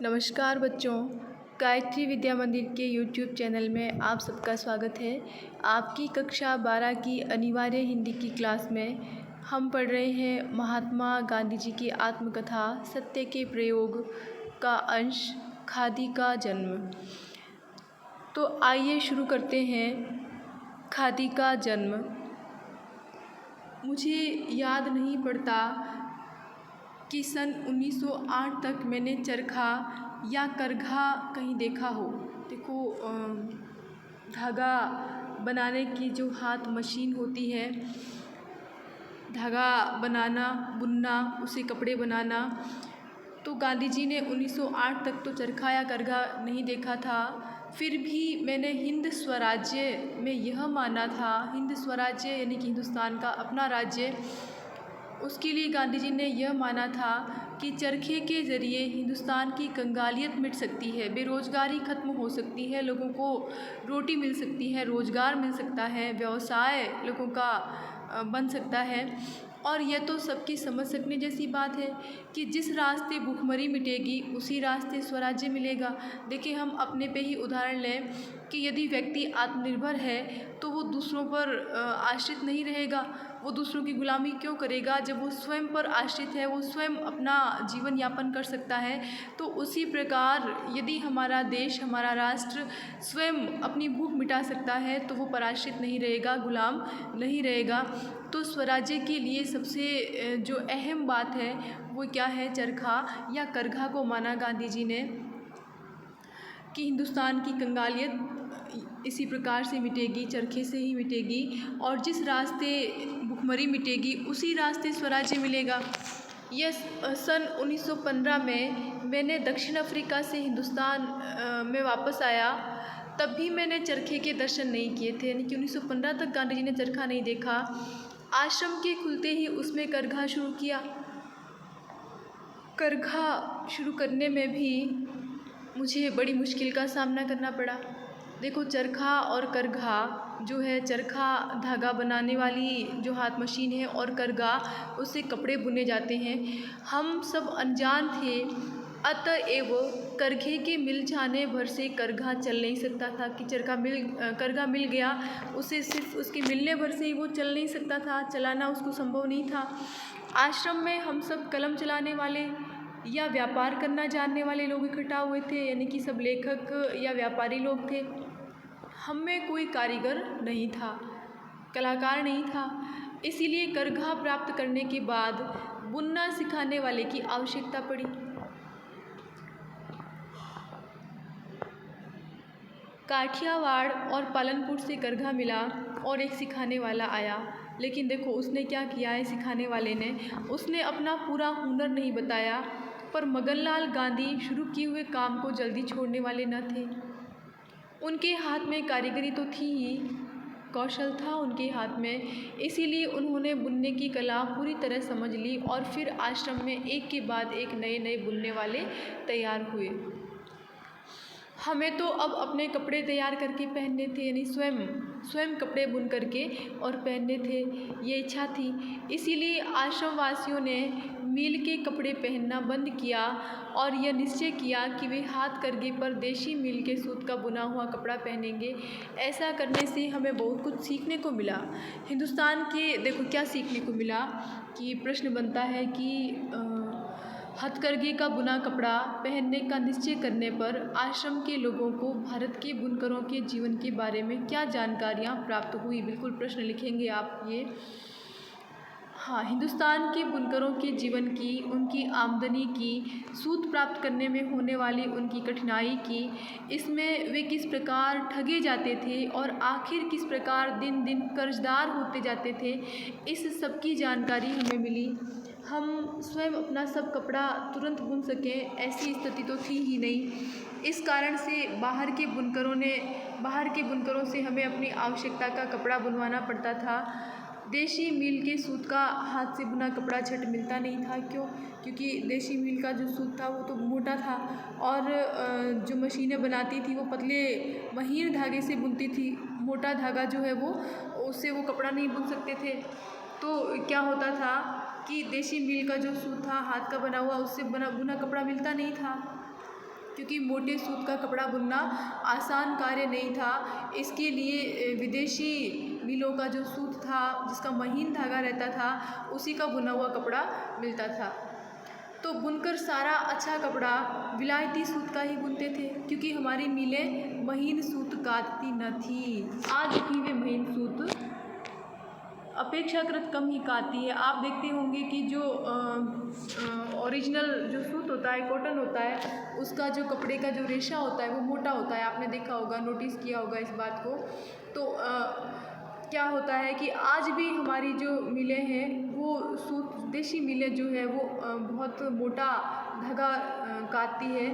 नमस्कार बच्चों, गायत्री विद्या मंदिर के यूट्यूब चैनल में आप सबका स्वागत है। आपकी कक्षा 12 की अनिवार्य हिंदी की क्लास में हम पढ़ रहे हैं महात्मा गांधी जी की आत्मकथा सत्य के प्रयोग का अंश खादी का जन्म। तो आइए शुरू करते हैं। खादी का जन्म। मुझे याद नहीं पड़ता कि सन 1908 तक मैंने चरखा या करघा कहीं देखा हो। देखो, धागा बनाने की जो हाथ मशीन होती है, धागा बनाना, बुनना, उसे कपड़े बनाना, तो गांधी जी ने 1908 तक तो चरखा या करघा नहीं देखा था। फिर भी मैंने हिंद स्वराज्य में यह माना था, हिंद स्वराज्य यानी कि हिंदुस्तान का अपना राज्य, उसके लिए गांधी जी ने यह माना था कि चरखे के ज़रिए हिंदुस्तान की कंगालियत मिट सकती है, बेरोज़गारी ख़त्म हो सकती है, लोगों को रोटी मिल सकती है, रोज़गार मिल सकता है, व्यवसाय लोगों का बन सकता है। और यह तो सबकी समझ सकने जैसी बात है कि जिस रास्ते भूखमरी मिटेगी उसी रास्ते स्वराज्य मिलेगा। देखिए, हम अपने पे ही उदाहरण लें कि यदि व्यक्ति आत्मनिर्भर है तो वो दूसरों पर आश्रित नहीं रहेगा। वो दूसरों की गुलामी क्यों करेगा जब वो स्वयं पर आश्रित है, वो स्वयं अपना जीवन यापन कर सकता है। तो उसी प्रकार यदि हमारा देश, हमारा राष्ट्र स्वयं अपनी भूख मिटा सकता है तो वो पराश्रित नहीं रहेगा, गुलाम नहीं रहेगा। तो स्वराज्य के लिए सबसे जो अहम बात है वो क्या है? चरखा या करघा को माना गांधी जी ने कि हिंदुस्तान की कंगालियत इसी प्रकार से मिटेगी, चरखे से ही मिटेगी, और जिस रास्ते भुखमरी मिटेगी उसी रास्ते स्वराज्य मिलेगा। यह सन 1915 में मैंने दक्षिण अफ्रीका से हिंदुस्तान में वापस आया, तब भी मैंने चरखे के दर्शन नहीं किए थे, यानी कि 1915 तक गांधी जी ने चरखा नहीं देखा। आश्रम के खुलते ही उसमें करघा शुरू किया। करघा शुरू करने में भी मुझे बड़ी मुश्किल का सामना करना पड़ा। देखो, चरखा और करघा जो है, चरखा धागा बनाने वाली जो हाथ मशीन है और करघा उससे कपड़े बुने जाते हैं। हम सब अनजान थे, अतएव करघे के मिल जाने भर से करघा चल नहीं सकता था कि करघा मिल गया, उसे सिर्फ उसके मिलने भर से ही वो चल नहीं सकता था, चलाना उसको संभव नहीं था। आश्रम में हम सब कलम चलाने वाले या व्यापार करना जानने वाले लोग इकट्ठा हुए थे, यानी कि सब लेखक या व्यापारी लोग थे। हम में कोई कारीगर नहीं था, कलाकार नहीं था। इसीलिए करघा प्राप्त करने के बाद बुनना सिखाने वाले की आवश्यकता पड़ी। काठियावाड़ और पालनपुर से करघा मिला और एक सिखाने वाला आया, लेकिन देखो उसने क्या किया है सिखाने वाले ने, उसने अपना पूरा हुनर नहीं बताया। पर मगनलाल गांधी शुरू किए हुए काम को जल्दी छोड़ने वाले न थे। उनके हाथ में कारीगरी तो थी ही, कौशल था उनके हाथ में, इसीलिए उन्होंने बुनने की कला पूरी तरह समझ ली और फिर आश्रम में एक के बाद एक नए नए बुनने वाले तैयार हुए। हमें तो अब अपने कपड़े तैयार करके पहनने थे, यानी स्वयं कपड़े बुन करके और पहनने थे, ये इच्छा थी। इसीलिए आश्रम वासियों ने मील के कपड़े पहनना बंद किया और यह निश्चय किया कि वे हाथ करघे पर देशी मील के सूत का बुना हुआ कपड़ा पहनेंगे। ऐसा करने से हमें बहुत कुछ सीखने को मिला। हिंदुस्तान के देखो क्या सीखने को मिला कि प्रश्न बनता है कि हथकरघे का बुना कपड़ा पहनने का निश्चय करने पर आश्रम के लोगों को भारत के बुनकरों के जीवन के बारे में क्या जानकारियाँ प्राप्त हुई। बिल्कुल प्रश्न लिखेंगे आप ये। हाँ, हिंदुस्तान के बुनकरों के जीवन की, उनकी आमदनी की, सूत प्राप्त करने में होने वाली उनकी कठिनाई की, इसमें वे किस प्रकार ठगे जाते थे और आखिर किस प्रकार दिन दिन कर्जदार होते जाते थे, इस सब की जानकारी हमें मिली। हम स्वयं अपना सब कपड़ा तुरंत बुन सकें ऐसी स्थिति तो थी ही नहीं। इस कारण से बाहर के बुनकरों से हमें अपनी आवश्यकता का कपड़ा बुनवाना पड़ता था। देशी मील के सूत का हाथ से बुना कपड़ा झट मिलता नहीं था। क्यों? क्योंकि देशी मील का जो सूत था वो तो मोटा था और जो मशीनें बनाती थी वो पतले महीन धागे से बुनती थी। मोटा धागा जो है वो, उससे वो कपड़ा नहीं बुन सकते थे। तो क्या होता था कि देशी मील का जो सूत था हाथ का बना हुआ, उससे बुना कपड़ा मिलता नहीं था। क्योंकि मोटे सूत का कपड़ा बुनना आसान कार्य नहीं था। इसके लिए विदेशी मिलों का जो सूत था, जिसका महीन धागा रहता था, उसी का बुना हुआ कपड़ा मिलता था। तो बुनकर सारा अच्छा कपड़ा विलायती सूत का ही बुनते थे, क्योंकि हमारी मिलें महीन सूत काटती न थी। आज भी वे महीन सूत अपेक्षाकृत कम ही काटती है। आप देखते होंगे कि जो ओरिजिनल जो सूत होता है, कॉटन होता है, उसका जो कपड़े का जो रेशा होता है वो मोटा होता है। आपने देखा होगा, नोटिस किया होगा इस बात को। तो क्या होता है कि आज भी हमारी जो मिलें हैं वो सूत, देशी मिलें जो है वो बहुत मोटा धागा काटती है,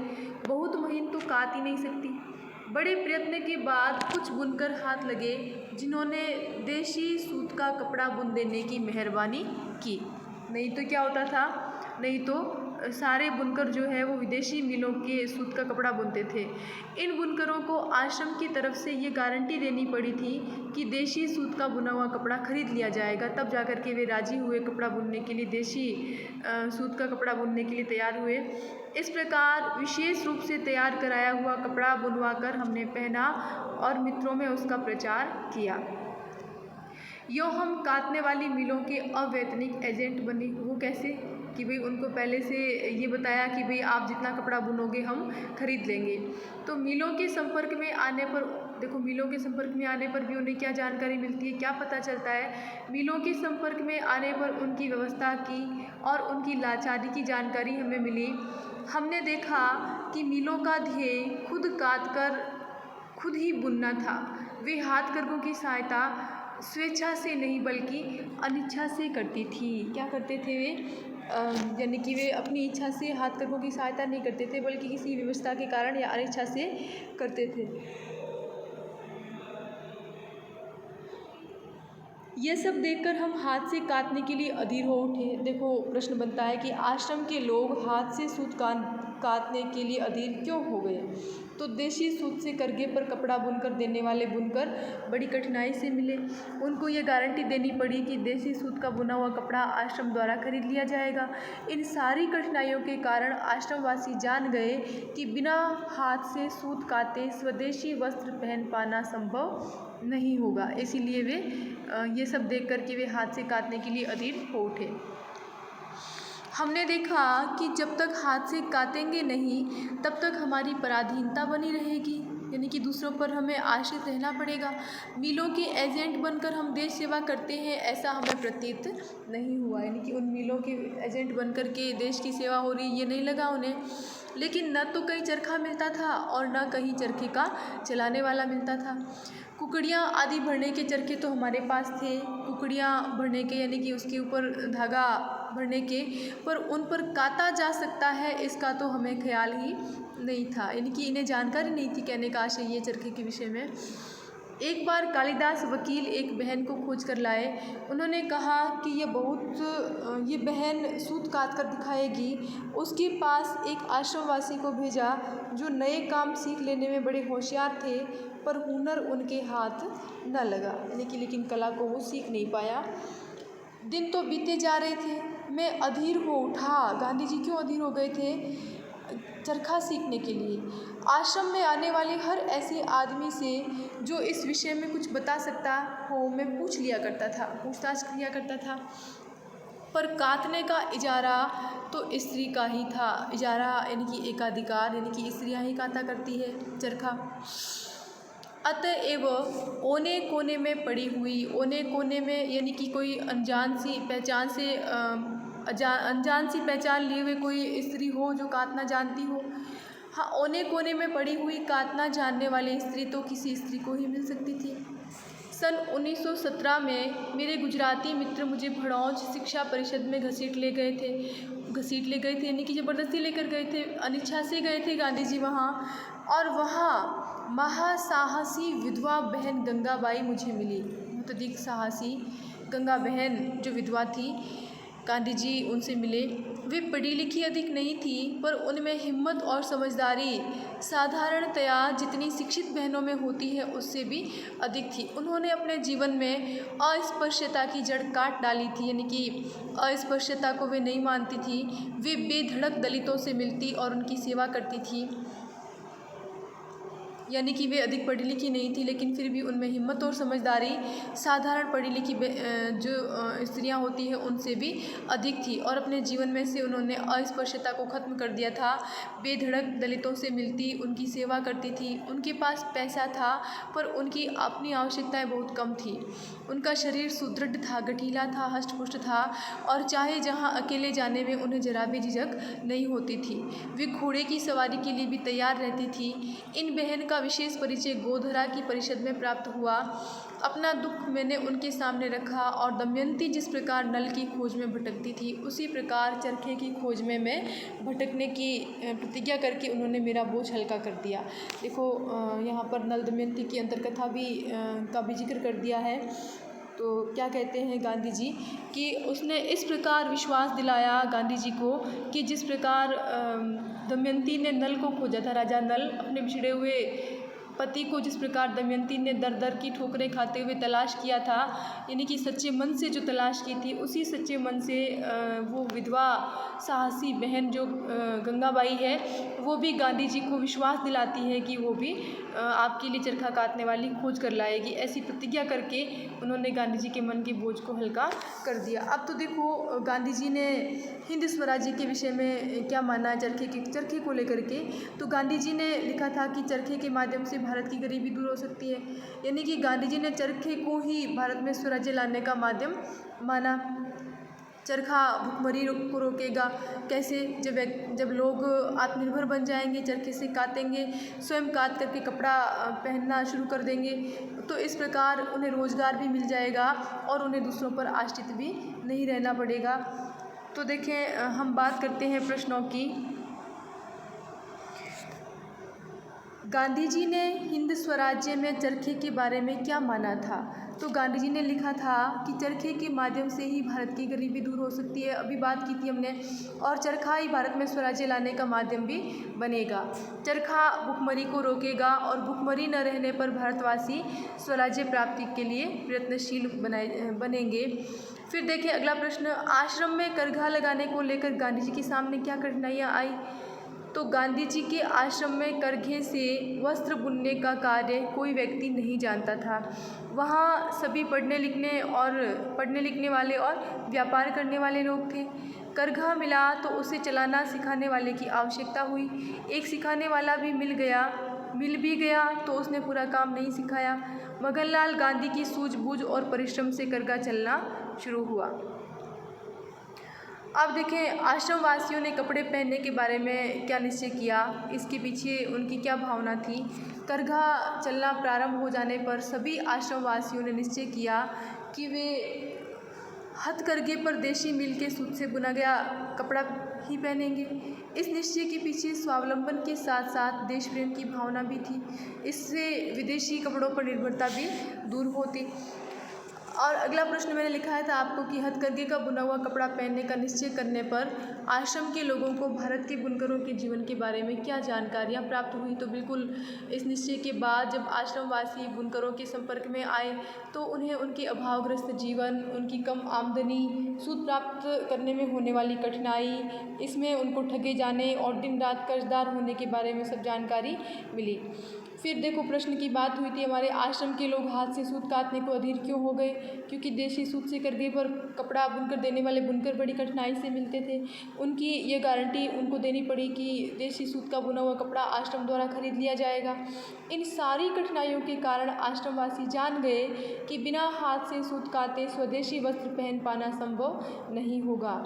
बहुत महीन तो काट ही नहीं सकती। बड़े प्रयत्न के बाद कुछ बुनकर हाथ लगे जिन्होंने देशी सूत का कपड़ा बुन देने की मेहरबानी की। नहीं तो क्या होता था, नहीं तो सारे बुनकर जो है वो विदेशी मिलों के सूत का कपड़ा बुनते थे। इन बुनकरों को आश्रम की तरफ से ये गारंटी देनी पड़ी थी कि देशी सूत का बुना हुआ कपड़ा खरीद लिया जाएगा, तब जाकर के वे राजी हुए कपड़ा बुनने के लिए, देशी सूत का कपड़ा बुनने के लिए तैयार हुए। इस प्रकार विशेष रूप से तैयार कराया हुआ कपड़ा बुनवाकर हमने पहना और मित्रों में उसका प्रचार किया। यूँ हम काटने वाली मिलों के अवैतनिक एजेंट बने। वो कैसे कि भाई उनको पहले से ये बताया कि भाई आप जितना कपड़ा बुनोगे हम खरीद लेंगे। तो मिलों के संपर्क में आने पर, देखो मिलों के संपर्क में आने पर भी उन्हें क्या जानकारी मिलती है, क्या पता चलता है। मिलों के संपर्क में आने पर उनकी व्यवस्था की और उनकी लाचारी की जानकारी हमें मिली। हमने देखा कि मिलों का ध्येय खुद काटकर खुद ही बुनना था। वे हाथ करघों की सहायता स्वेच्छा से नहीं बल्कि अनिच्छा से करती थी। क्या करते थे वे, यानी कि वे अपनी इच्छा से हाथ करघों की सहायता नहीं करते थे, बल्कि किसी व्यवस्था के कारण या अनिच्छा से करते थे। यह सब देखकर हम हाथ से काटने के लिए अधीर हो उठे। देखो प्रश्न बनता है कि आश्रम के लोग हाथ से सूत काटने के लिए अधीर क्यों हो गए। तो देशी सूत से करघे पर कपड़ा बुनकर देने वाले बुनकर बड़ी कठिनाई से मिले। उनको ये गारंटी देनी पड़ी कि देशी सूत का बुना हुआ कपड़ा आश्रम द्वारा खरीद लिया जाएगा। इन सारी कठिनाइयों के कारण आश्रमवासी जान गए कि बिना हाथ से सूत काटे स्वदेशी वस्त्र पहन पाना संभव नहीं होगा। इसीलिए वे ये सब देख कर के वे हाथ से काटने के लिए अधीर हो उठे। हमने देखा कि जब तक हाथ से काटेंगे नहीं तब तक हमारी पराधीनता बनी रहेगी, यानी कि दूसरों पर हमें आश्रित रहना पड़ेगा। मिलों के एजेंट बनकर हम देश सेवा करते हैं ऐसा हमें प्रतीत नहीं हुआ, यानी कि उन मिलों के एजेंट बनकर के देश की सेवा हो रही ये नहीं लगा उन्हें। लेकिन न तो कहीं चरखा मिलता था और न कहीं चरखे का चलाने वाला मिलता था। कुकड़ियाँ आदि भरने के चरखे तो हमारे पास थे, कुकड़ियाँ भरने के यानी कि उसके ऊपर धागा भरने के, पर उन पर काटा जा सकता है इसका तो हमें ख्याल ही नहीं था, यानी कि इन्हें जानकारी नहीं थी। कहने का आशय ये चरखे के विषय में। एक बार कालिदास वकील एक बहन को खोज कर लाए। उन्होंने कहा कि ये बहन सूत काट कर दिखाएगी। उसके पास एक आश्रमवासी को भेजा जो नए काम सीख लेने में बड़े होशियार थे, पर हुनर उनके हाथ न लगा, यानी कि लेकिन कला को वो सीख नहीं पाया। दिन तो बीते जा रहे थे, मैं अधीर हो उठा। गांधी जी क्यों अधीर हो गए थे? चरखा सीखने के लिए। आश्रम में आने वाले हर ऐसे आदमी से जो इस विषय में कुछ बता सकता हो मैं पूछ लिया करता था, पूछताछ किया करता था। पर काटने का इजारा तो स्त्री का ही था। इजारा यानी कि एकाधिकार, यानी कि स्त्रियाँ ही काटा करती है चरखा। अतएव ओने कोने में पड़ी हुई, ओने कोने में यानी कि कोई अनजान सी पहचान लिए हुए कोई स्त्री हो जो काटना जानती हो। हाँ, ओने कोने में पड़ी हुई काटना जानने वाली स्त्री तो किसी स्त्री को ही मिल सकती थी। सन 1917 में मेरे गुजराती मित्र मुझे भड़ौंज शिक्षा परिषद में घसीट ले गए थे यानी कि ज़बरदस्ती लेकर गए थे, अनिच्छा से गए थे गांधी जी वहाँ। और वहाँ महासाहसी विधवा बहन गंगाबाई मुझे मिली। बहुत अधिक साहसी गंगा बहन जो विधवा थी, गांधी जी उनसे मिले। वे पढ़ी लिखी अधिक नहीं थी, पर उनमें हिम्मत और समझदारी साधारणतया जितनी शिक्षित बहनों में होती है उससे भी अधिक थी। उन्होंने अपने जीवन में अस्पृश्यता की जड़ काट डाली थी, यानी कि अस्पृश्यता को वे नहीं मानती थी। वे बेधड़क दलितों से मिलती और उनकी सेवा करती थी। यानी कि वे अधिक पढ़ी लिखी नहीं थी, लेकिन फिर भी उनमें हिम्मत और समझदारी साधारण पढ़ी लिखी जो स्त्रियां होती हैं उनसे भी अधिक थी। और अपने जीवन में से उन्होंने अस्पृश्यता को ख़त्म कर दिया था। बेधड़क दलितों से मिलती, उनकी सेवा करती थी। उनके पास पैसा था पर उनकी अपनी आवश्यकताएं बहुत कम थी। उनका शरीर सुदृढ़ था, गठीला था, हष्ट-पुष्ट था और चाहे जहाँ अकेले जाने में उन्हें जरा भी झिझक नहीं होती थी। वे घोड़े की सवारी के लिए भी तैयार रहती थी। इन बहन का विशेष परिचय गोधरा की परिषद में प्राप्त हुआ। अपना दुख मैंने उनके सामने रखा और दमयंती जिस प्रकार नल की खोज में भटकती थी, उसी प्रकार चरखे की खोज में मैं भटकने की प्रतिज्ञा करके उन्होंने मेरा बोझ हल्का कर दिया। देखो यहाँ पर नल दमयंती की अंतरकथा भी का भी जिक्र कर दिया है। तो क्या कहते हैं गांधी जी कि उसने इस प्रकार विश्वास दिलाया गांधी जी को कि जिस प्रकार दमयंती ने नल को खोजा था, राजा नल अपने बिछड़े हुए पति को जिस प्रकार दमयंती ने दर दर की ठोकरें खाते हुए तलाश किया था, यानी कि सच्चे मन से जो तलाश की थी, उसी सच्चे मन से वो विधवा साहसी बहन जो गंगाबाई है, वो भी गांधी जी को विश्वास दिलाती है कि वो भी आपके लिए चरखा कातने वाली खोज कर लाएगी। ऐसी प्रतिज्ञा करके उन्होंने गांधी जी के मन के बोझ को हल्का कर दिया। अब तो देखो गांधी जी ने हिंद स्वराज्य के विषय में क्या माना है चरखे को लेकर के। तो गांधी जी ने लिखा था कि चरखे के माध्यम से भारत की गरीबी दूर हो सकती है। यानी कि गांधी जी ने चरखे को ही भारत में स्वराज्य लाने का माध्यम माना। चरखा भुखमरी को रोकेगा। कैसे? जब लोग आत्मनिर्भर बन जाएंगे, चरखे से कातेंगे, स्वयं कात करके कपड़ा पहनना शुरू कर देंगे, तो इस प्रकार उन्हें रोज़गार भी मिल जाएगा और उन्हें दूसरों पर आश्रित भी नहीं रहना पड़ेगा। तो देखें, हम बात करते हैं प्रश्नों की। गांधी जी ने हिंद स्वराज्य में चरखे के बारे में क्या माना था? तो गांधी जी ने लिखा था कि चरखे के माध्यम से ही भारत की गरीबी दूर हो सकती है, अभी बात की थी हमने, और चरखा ही भारत में स्वराज्य लाने का माध्यम भी बनेगा। चरखा भुखमरी को रोकेगा और भुखमरी न रहने पर भारतवासी स्वराज्य प्राप्ति के लिए प्रयत्नशील बनेंगे। फिर देखिए अगला प्रश्न, आश्रम में करघा लगाने को लेकर गांधी जी के सामने क्या कठिनाइयाँ आई? तो गांधी जी के आश्रम में करघे से वस्त्र बुनने का कार्य कोई व्यक्ति नहीं जानता था। वहाँ सभी पढ़ने लिखने वाले और व्यापार करने वाले लोग थे। करघा मिला तो उसे चलाना सिखाने वाले की आवश्यकता हुई। एक सिखाने वाला भी मिल भी गया तो उसने पूरा काम नहीं सिखाया। मगनलाल गांधी की सूझबूझ और परिश्रम से करघा चलना शुरू हुआ। अब देखें, आश्रम वासियों ने कपड़े पहनने के बारे में क्या निश्चय किया, इसके पीछे उनकी क्या भावना थी। करघा चलना प्रारंभ हो जाने पर सभी आश्रम वासियों ने निश्चय किया कि वे हथकरघे पर देशी मिल के सूत से बुना गया कपड़ा ही पहनेंगे। इस निश्चय के पीछे स्वावलंबन के साथ साथ देश प्रेम की भावना भी थी। इससे विदेशी कपड़ों पर निर्भरता भी दूर होती। और अगला प्रश्न मैंने लिखा था आपको कि हथकरघे का बुना हुआ कपड़ा पहनने का निश्चय करने पर आश्रम के लोगों को भारत के बुनकरों के जीवन के बारे में क्या जानकारियाँ प्राप्त हुई। तो बिल्कुल इस निश्चय के बाद जब आश्रमवासी बुनकरों के संपर्क में आए तो उन्हें उनके अभावग्रस्त जीवन, उनकी कम आमदनी, सूत प्राप्त करने में होने वाली कठिनाई, इसमें उनको ठगे जाने और दिन रात कर्जदार होने के बारे में सब जानकारी मिली। फिर देखो प्रश्न की बात हुई थी हमारे, आश्रम के लोग हाथ से सूत काटने को अधीर क्यों हो गए? क्योंकि देशी सूत से करघे पर कपड़ा बुनकर देने वाले बुनकर बड़ी कठिनाई से मिलते थे। उनकी ये गारंटी उनको देनी पड़ी कि देशी सूत का बुना हुआ कपड़ा आश्रम द्वारा खरीद लिया जाएगा। इन सारी कठिनाइयों के कारण आश्रमवासी जान गए कि बिना हाथ से सूत काते स्वदेशी वस्त्र पहन पाना संभव नहीं होगा।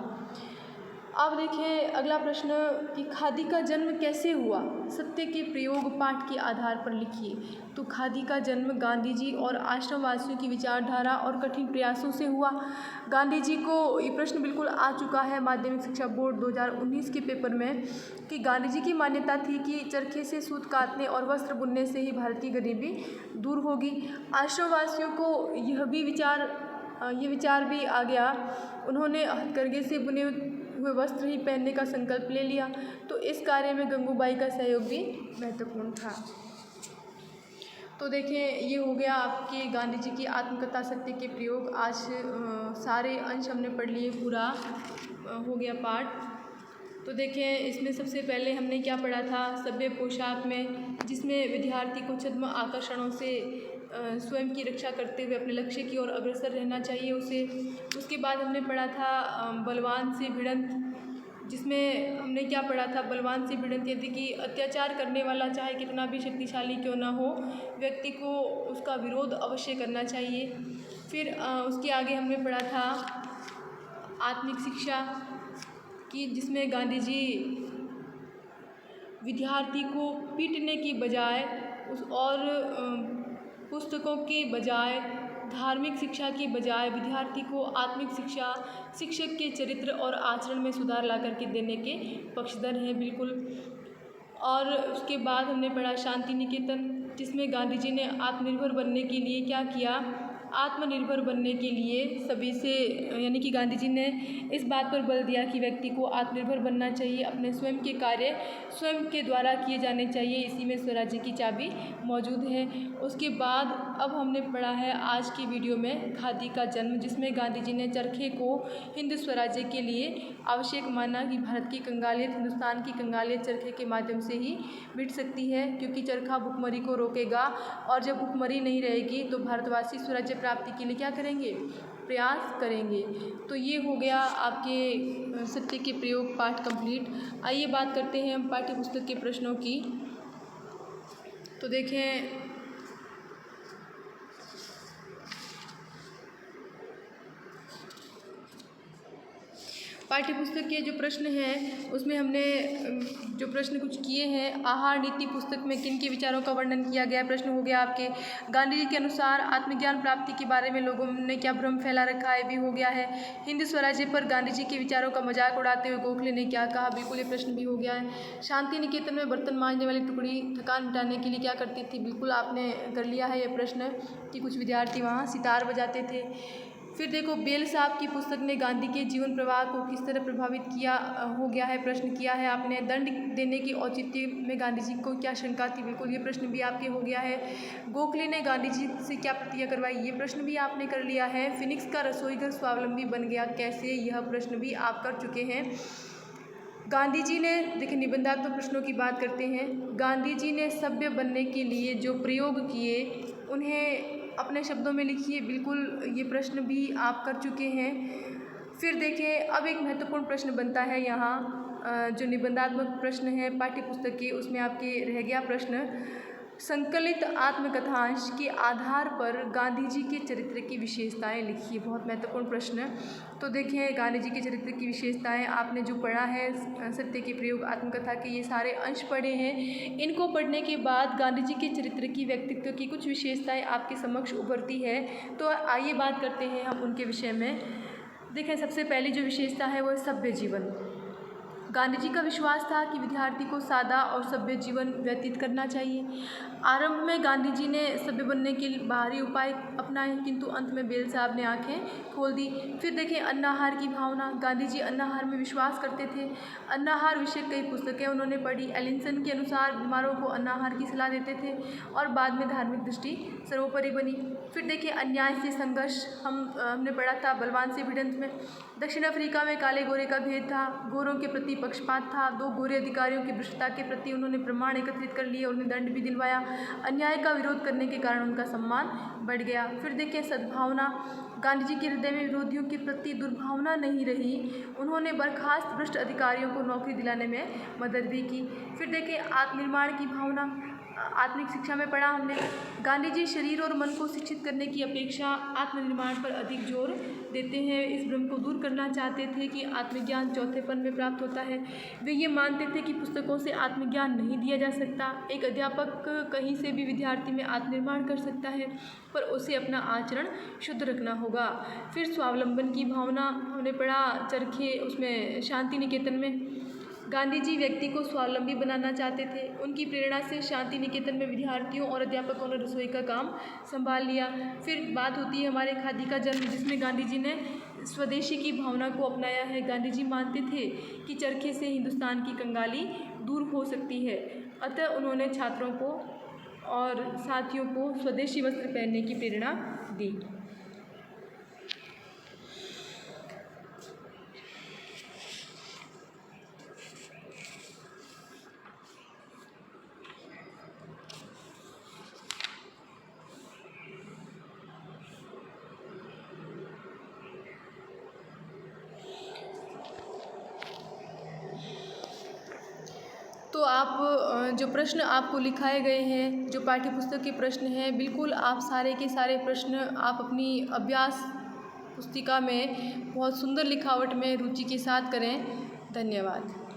अब देखिए अगला प्रश्न कि खादी का जन्म कैसे हुआ? सत्य के प्रयोग पाठ के आधार पर लिखिए। तो खादी का जन्म गांधी जी और आश्रमवासियों की विचारधारा और कठिन प्रयासों से हुआ। गांधी जी को ये प्रश्न बिल्कुल आ चुका है माध्यमिक शिक्षा बोर्ड 2019 के पेपर में कि गांधी जी की मान्यता थी कि चरखे से सूत काटने और वस्त्र बुनने से ही भारत की गरीबी दूर होगी। आश्रमवासियों को ये विचार भी आ गया। उन्होंने हथकरघे से बुने हुए वस्त्र ही पहनने का संकल्प ले लिया। तो इस कार्य में गंगूबाई का सहयोग भी महत्वपूर्ण था। तो देखें, ये हो गया आपके गांधी जी की आत्मकथा सत्य के प्रयोग। आज सारे अंश हमने पढ़ लिए, पूरा हो गया पाठ। तो देखें, इसमें सबसे पहले हमने क्या पढ़ा था, सभ्य पोशाक में, जिसमें विद्यार्थी को छद्म आकर्षणों से स्वयं की रक्षा करते हुए अपने लक्ष्य की ओर अग्रसर रहना चाहिए उसे। उसके बाद हमने पढ़ा था बलवान से भिड़ंत, जिसमें हमने क्या पढ़ा था, बलवान से भिड़ंत यदि कि अत्याचार करने वाला चाहे कितना भी शक्तिशाली क्यों ना हो, व्यक्ति को उसका विरोध अवश्य करना चाहिए। फिर उसके आगे हमने पढ़ा था आत्मिक शिक्षा की, जिसमें गांधी जी विद्यार्थी को पीटने की बजाय पुस्तकों के बजाय, धार्मिक शिक्षा की बजाय विद्यार्थी को आत्मिक शिक्षा, शिक्षक के चरित्र और आचरण में सुधार ला करके देने के पक्षधर हैं बिल्कुल। और उसके बाद हमने पढ़ा शांति निकेतन, जिसमें गांधी जी ने आत्मनिर्भर बनने के लिए क्या किया, आत्मनिर्भर बनने के लिए सभी से, यानी कि गांधी जी ने इस बात पर बल दिया कि व्यक्ति को आत्मनिर्भर बनना चाहिए, अपने स्वयं के कार्य स्वयं के द्वारा किए जाने चाहिए, इसी में स्वराज्य की चाबी मौजूद है। उसके बाद अब हमने पढ़ा है आज की वीडियो में खादी का जन्म, जिसमें गांधी जी ने चरखे को हिंद स्वराज्य के लिए आवश्यक माना कि भारत की कंगालियत, हिंदुस्तान की कंगालियत चरखे के माध्यम से ही मिट सकती है, क्योंकि चरखा भुखमरी को रोकेगा, और जब भुखमरी नहीं रहेगी तो भारतवासी स्वराज्य प्राप्ति के लिए क्या करेंगे, प्रयास करेंगे। तो ये हो गया आपके सत्य के प्रयोग पाठ कंप्लीट। आइए बात करते हैं हम पाठ्य पुस्तक के प्रश्नों की। तो देखें, पाठ्य पुस्तक के जो प्रश्न हैं उसमें हमने जो प्रश्न कुछ किए हैं, आहार नीति पुस्तक में किन के विचारों का वर्णन किया गया है, प्रश्न हो गया आपके। गांधी जी के अनुसार आत्मज्ञान प्राप्ति के बारे में लोगों ने क्या भ्रम फैला रखा है, भी हो गया है। हिंद स्वराज्य पर गांधी जी के विचारों का मजाक उड़ाते हुए गोखले ने क्या कहा, बिल्कुल ये प्रश्न भी हो गया है। शांति निकेतन में बर्तन मांजने वाली टुकड़ी थकान मिटाने के लिए क्या करती थी, बिल्कुल आपने कर लिया है ये प्रश्न कि कुछ विद्यार्थी वहाँ सितार बजाते थे। फिर देखो, बेल साहब की पुस्तक ने गांधी के जीवन प्रवाह को किस तरह प्रभावित किया, हो गया है, प्रश्न किया है आपने। दंड देने की औचित्य में गांधी जी को क्या शंका थी, बिल्कुल ये प्रश्न भी आपके हो गया है। गोखले ने गांधी जी से क्या प्रतिज्ञा करवाई, ये प्रश्न भी आपने कर लिया है। फिनिक्स का रसोईघर स्वावलंबी बन गया कैसे, यह प्रश्न भी आप कर चुके हैं। गांधी जी ने, देखिए निबंधात्मक प्रश्नों की बात करते हैं, गांधी जी ने सभ्य बनने के लिए जो प्रयोग किए उन्हें अपने शब्दों में लिखिए, बिल्कुल ये प्रश्न भी आप कर चुके हैं। फिर देखें, अब एक महत्वपूर्ण प्रश्न बनता है यहाँ, जो निबंधात्मक प्रश्न है पाठ्य पुस्तक के, उसमें आपके रह गया प्रश्न, संकलित आत्मकथांश के आधार पर गांधी जी के चरित्र की विशेषताएं लिखिए, बहुत महत्वपूर्ण प्रश्न। तो देखिए, गांधी जी के चरित्र की विशेषताएं आपने जो पढ़ा है, सत्य के प्रयोग आत्मकथा के ये सारे अंश पढ़े हैं। इनको पढ़ने के बाद गांधी जी के चरित्र की, व्यक्तित्व की कुछ विशेषताएं आपके समक्ष उभरती है। तो आइए बात करते हैं हम उनके विषय में। देखें, सबसे पहली जो विशेषता है वो है सभ्य जीवन। गांधी जी का विश्वास था कि विद्यार्थी को सादा और सभ्य जीवन व्यतीत करना चाहिए। आरंभ में गांधी जी ने सभ्य बनने के बाहरी उपाय अपनाए, किंतु अंत में बेल साहब ने आंखें खोल दी। फिर देखें, अन्नाहार की भावना, गांधी जी अन्नाहार में विश्वास करते थे। अन्नाहार विषय कई पुस्तकें उन्होंने पढ़ी। एलिसन के अनुसार बीमारों को अन्नाहार की सलाह देते थे और बाद में धार्मिक दृष्टि सर्वोपरि बनी। फिर देखिए, अन्याय से संघर्ष, हमने पढ़ा था बलवान से भिड़ंत में। दक्षिण अफ्रीका में काले गोरे का भेद था, गोरों के प्रति पक्षपात था, 2 गोरे अधिकारियों की भ्रष्टता के प्रति उन्होंने प्रमाण एकत्रित कर लिए, उन्हें दंड भी दिलवाया। अन्याय का विरोध करने के कारण उनका सम्मान बढ़ गया। फिर देखिए, सद्भावना, गांधी जी के हृदय में विरोधियों के प्रति दुर्भावना नहीं रही, उन्होंने बर्खास्त भ्रष्ट अधिकारियों को नौकरी दिलाने में मदद भी की। फिर देखिए, आत्मनिर्माण की भावना, आत्मिक शिक्षा में पढ़ा हमने, गांधी जी शरीर और मन को शिक्षित करने की अपेक्षा आत्मनिर्माण पर अधिक जोर देते हैं। इस भ्रम को दूर करना चाहते थे कि आत्मज्ञान चौथेपन में प्राप्त होता है। वे ये मानते थे कि पुस्तकों से आत्मज्ञान नहीं दिया जा सकता। एक अध्यापक कहीं से भी विद्यार्थी में आत्मनिर्माण कर सकता है, पर उसे अपना आचरण शुद्ध रखना होगा। फिर स्वावलंबन की भावना हमने पढ़ा चरखे, उसमें शांति निकेतन में गांधी जी व्यक्ति को स्वावलंबी बनाना चाहते थे। उनकी प्रेरणा से शांति निकेतन में विद्यार्थियों और अध्यापकों ने रसोई का काम संभाल लिया। फिर बात होती है हमारे खादी का जन्म, जिसमें गांधी जी ने स्वदेशी की भावना को अपनाया है। गांधी जी मानते थे कि चरखे से हिंदुस्तान की कंगाली दूर हो सकती है, अतः उन्होंने छात्रों को और साथियों को स्वदेशी वस्त्र पहनने की प्रेरणा दी। तो आप जो प्रश्न आपको लिखाए गए हैं, जो पाठ्य पुस्तक के प्रश्न हैं, बिल्कुल आप सारे के सारे प्रश्न आप अपनी अभ्यास पुस्तिका में बहुत सुंदर लिखावट में रुचि के साथ करें। धन्यवाद।